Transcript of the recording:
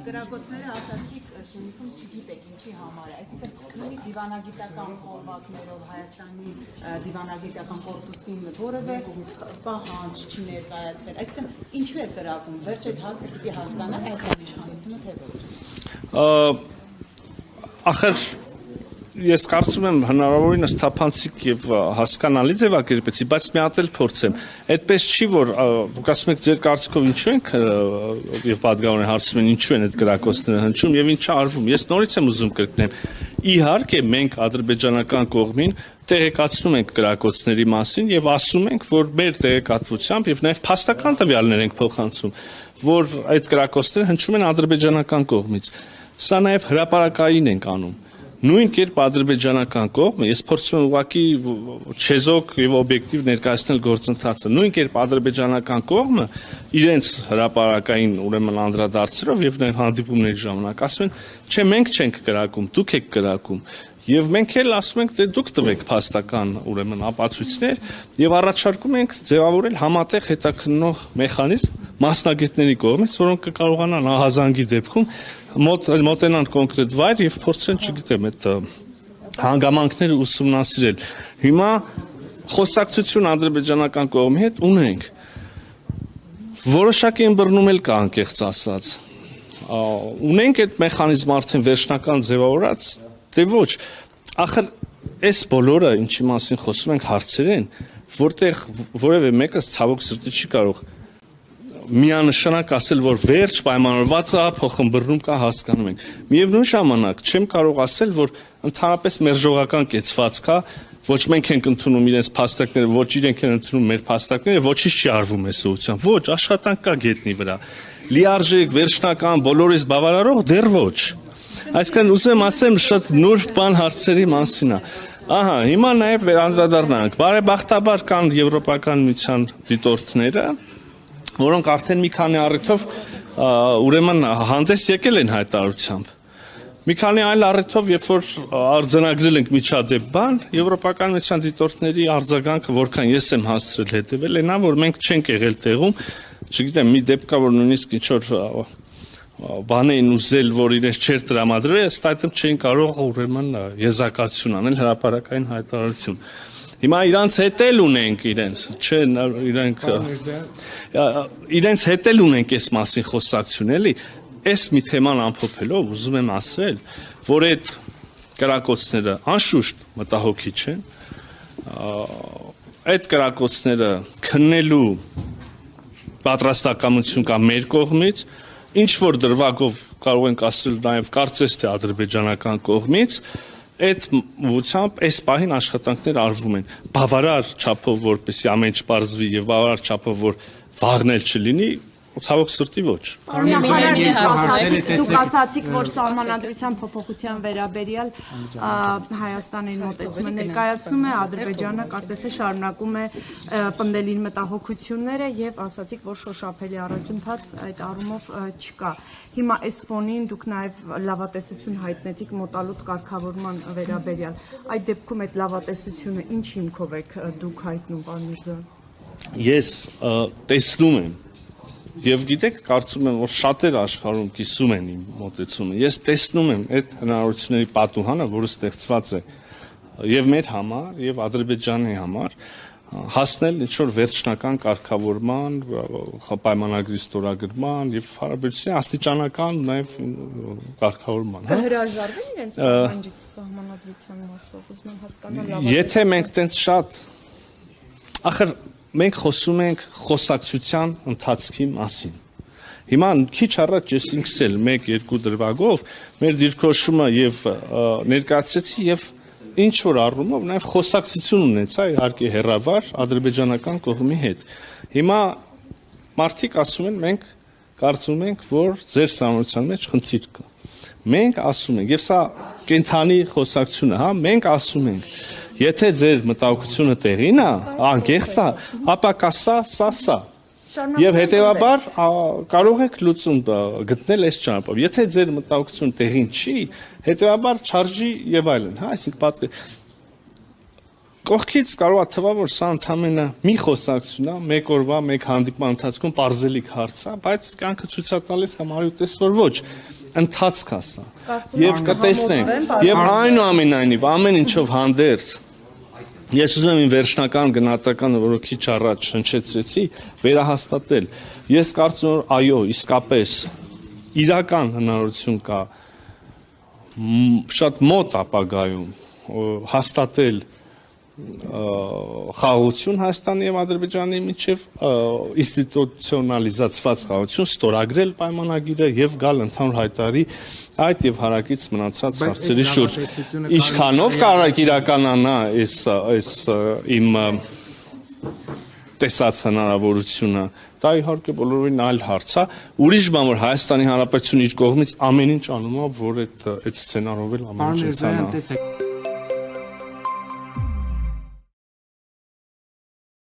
Գրագործները ասացիք Շունիքում չգիտեք ինչի համար է, այսինքն նույնիսկ դիվանագիտական խորհակներով Հայաստանի դիվանագիտական կորպուսին որևէ պահանջ չի ներկայացել, այսինքն ինչու է կրակում, վերջ այդ հարցը պիտի հասկանա Հայաստանի իշխանությունը թե ոչ։ Ախր ես կարծում եմ հնարավորինս թափանցիկ եւ հասկանալի ձևակերպեցի, բայց մի հատ էլ փորձեմ։ Այդպես չի որ դուք ասում եք ձեր կարծիքով ինչու ենք եւ պատգամավորները հարցում են ինչու են այդ գրակոչները հնչում եւ ինչա արվում։ Ես նորից եմ ուզում կրկնեմ։ Իհարկե մենք ադրբեջանական կողմին տեղեկացնում ենք գրակոչների մասին եւ ասում ենք, որ մեր տեղեկատվությամբ եւ նաեւ փաստական տվյալներ ենք փոխանցում, որ այդ գրակոչները հնչում են ադրբեջանական կողմից։ Սա նաեւ հրապարակային ենք անում։ Նույն կերպ ադրբեջանական կողմը, ես փորձում եմ ուղղակի չեզոք եւ օբյեկտիվ ներկայացնել գործընթացը։ Նույն կերպ ադրբեջանական կողմը իրենց հրապարակային ուրեմն անդրադարձերով եւ նաեւ հանդիպումների ժամանակ ասում են, չէ, մենք չենք կրակում, դուք եք կրակում։ Եվ մենք էլ ասում ենք, թե դուք տվեք փաստական ուրեմն ապացույցներ եւ առաջարկում ենք ձևավորել համատեղ հետաքննող մեխանիզմ մասնագետների կողմից, որոնք կկարողանան ահազանգի դեպքում մոտենան կոնկրետ վայր եւ փորձեն, չգիտեմ, այդ հանգամանքները ուսումնասիրել։ Հիմա խոսակցություն ադրբեջանական կողմի հետ ունենք։ Որոշակի ըմբռնում էլ կա, անկեղծ ասած։ Ունենք այդ մեխանիզմը արդեն վերջնական ձևավորած, թե ոչ։ Ախր այս բոլորը, ինչի մասին խոսում ենք, հարցեր են, որտեղ որևէ մեկը ցավոք սրտի չի կարող միանշանակ ասել, որ վերջ պայմանավորված է, փոխըմբռնում կա, հասկանում ենք։ Միևնույն ժամանակ չեմ կարող ասել, որ ընդհանրապես մերժողական կեցված կա, ոչ մենք ենք ընդունում իրենց փաստակները, ոչ իրենք են ընդունում մեր փաստակները, ոչինչ չի արվում այս ուղղությամբ։ Ոչ, աշխատանք կա գետնի վրա։ Լիարժեք, վերջնական, բոլորից բավարարող դեռ ոչ։ Այսինքն ուզում ասեմ շատ նուրբ բան հարցերի մասին է։ Ահա, հիմա նաև անդրադառնանք։ Բարեբախտաբար կան եվրոպական միության դիտորդները, որոնք արդեն մի քանի առիթով ուրեմն հանդես եկել են հայտարարությամբ։ Մի քանի այլ առիթով, երբ որ արձանագրել ենք միջադեպ բան, եվրոպական միության դիտորդների արձագանքը, որքան ես եմ հասցրել հետևել, այնա, որ մենք չենք եղել տեղում, չգիտեմ, մի դեպք կա, որ նույնիսկ ինչ որ բան էին ուզել, որ իրենց չէր տրամադրել, ըստ այդմ չէին կարող ուրեմն եզրակացություն անել, հրապարակային հայտարարություն։ Հիմա իրանց հետ էլ ունենք իրենց, չէ, իրենց հետ էլ ունենք այս մասին խոսակցություն, էլի, այս մի թեման ամփոփելով ուզում եմ ասել, որ այդ կրակոցները անշուշտ մտահոգիչ չեն, այդ կրակոցները քննելու պատրաստակամություն կա մեր կողմից, ինչ որ դրվագով կարող ենք ասել նաև կարծես թե ադրբեջանական կողմից, այդ ուղղությամբ այս պահին աշխատանքներ արվում են բավարար չափով, որպեսզի ամեն ինչ պարզվի եւ բավարար չափով, որ վաղն էլ չլինի, ցավոք սրտի ոչ։ Դուք ասացիք, որ սահմանադրության փոփոխության վերաբերյալ Հայաստանի մոտեցումը ներկայացնում է, Ադրբեջանը կարծես թե շարունակում է պնդել իր մտահոգությունները եւ ասացիք, որ շոշափելի առաջընթաց այդ առումով չկա։ Հիմա այս ֆոնին դուք նաեւ լավատեսություն հայտնեցիք մոտալուտ կարգավորման վերաբերյալ։ Այդ դեպքում այդ լավատեսությունը ինչ հիմքով եք դուք հայտնում, պարոն Միրզոյան։ Ես տեսնում եմ Եվ գիտեք, կարծում եմ, որ շատեր աշխարհում կիսում են իմ մոտեցումը։ Ես տեսնում եմ այդ հնարավորությունների պատուհանը, որը ստեղծված է եւ մեր համար, եւ Ադրբեջանի համար, հասնել ինչ-որ վերջնական կարգավորման, պայմանագրի ստորագրման եւ հարաբերության աստիճանական նաեւ կարգավորման։ Կհրաժարվեն իրենց պահանջից սահմանադրության մասով, ուզում եմ հասկանալ լավ։ Եթե մենք տենց շատ ախր մենք խոսում ենք խոսակցության ընթացքի մասին։ Հիմա քիչ առաջ ես ինքս էլ 1-2 դրվագով մեր դիրքորոշումը եւ ներկայացրեցի եւ ինչ որ առումով նաեւ խոսակցություն ունեցա իհարկե հերավար ադրբեջանական կողմի հետ։ Հիմա մարդիկ ասում են մենք կարծում ենք որ ձեր սահմանության մեջ խնդիր կա։ Մենք ասում ենք եւ սա կենթանի խոսակցություն է, հա, մենք ասում ենք Եթե ձեր մտահոգությունը տեղին է, անկեղծ է, ապա կա սա։ Եվ հետևաբար կարող եք լուծում գտնել այս ճանապարհով։ Եթե ձեր մտահոգությունը տեղին չի, հետևաբար չարժի եւ այլն, հա, այսինքն Կողքից կարող է թվա, որ սա ընդամենը մի խոսակցություն է, մեկ օրվա, մեկ հանդիպման ընթացքում պարզելիք հարց է, բայց կյանքը ցույց է տալիս կամ արյուտես որ ոչ, ընթացք է սա։ Եվ կտեսնենք, եւ այնուամենայնիվ ամեն ինչով հանդերձ ես ուզում եմ իմ վերջնական գնահատականը, որը քիչ առաջ շնչեցրեցի, վերահաստատել։ Ես կարծում եմ, այո, իսկապես իրական հնարավորություն կա շատ մոտ ապագայում հաստատել խաղաղություն Հայաստանի եւ Ադրբեջանի միջև ինստիտուցիոնալիզացված խաղաղություն, ստորագրել պայմանագիրը եւ գալ ընդհանուր հայտարարի այդ եւ հարակից մնացած հարցերի շուրջ։ Ինչքանով կարող իրականանա այս իմ տեսած հնարավորությունը, դա իհարկե բոլորովին այլ հարց է։ Ուրիշ բան որ Հայաստանի Հանրապետությունը իր կողմից ամեն ինչ անում է, որ այդ սցենարով էլ ամեն ինչ ստանա։